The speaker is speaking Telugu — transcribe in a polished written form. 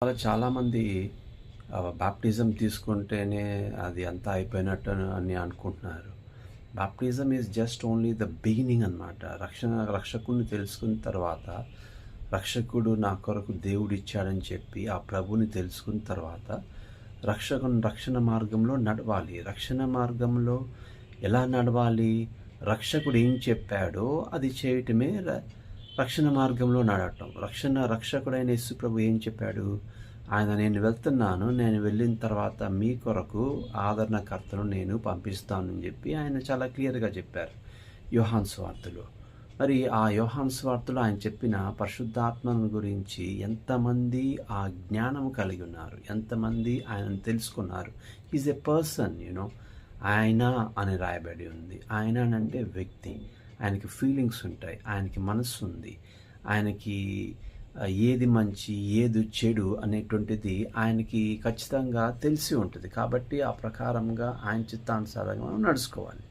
చాలామంది బాప్టిజం తీసుకుంటేనే అది అంతా అయిపోయినట్టు అని అనుకుంటున్నారు. Baptism is just only the beginning అన్నమాట. రక్షకుడిని తెలుసుకున్న తర్వాత, రక్షకుడు నా కొరకు దేవుడిచ్చాడని చెప్పి ఆ ప్రభువుని తెలుసుకున్న తర్వాత రక్షణ మార్గంలో నడవాలి. రక్షణ మార్గంలో ఎలా నడవాలి? రక్షకుడు ఏం చెప్పాడో అది చేయటమే రక్షణ మార్గంలో నడవటం. రక్షకుడైన యేసు ప్రభు ఏం చెప్పాడు? నేను వెళ్తున్నాను, నేను వెళ్ళిన తర్వాత మీ కొరకు ఆదరణకర్తను నేను పంపిస్తానని చెప్పి ఆయన చాలా క్లియర్గా చెప్పారు యోహాను సువార్తలో. మరి ఆ యోహాను సువార్తలో ఆయన చెప్పిన పరిశుద్ధాత్మను గురించి ఎంతమంది ఆ జ్ఞానం కలిగి ఉన్నారు, ఎంతమంది ఆయనను తెలుసుకున్నారు. ఈజ్ ఎ పర్సన్, ఆయన అని రాయబడి ఉంది. ఆయన అంటే వ్యక్తి. ఆయనకి ఫీలింగ్స్ ఉంటాయి, ఆయనకి మనస్సు ఉంది, ఆయనకి ఏది మంచి ఏది చెడు అనేటువంటిది ఆయనకి ఖచ్చితంగా తెలిసి ఉంటుంది. కాబట్టి ఆ ప్రకారంగా ఆయన చిత్తానుసారంగా మనం నడుచుకోవాలి.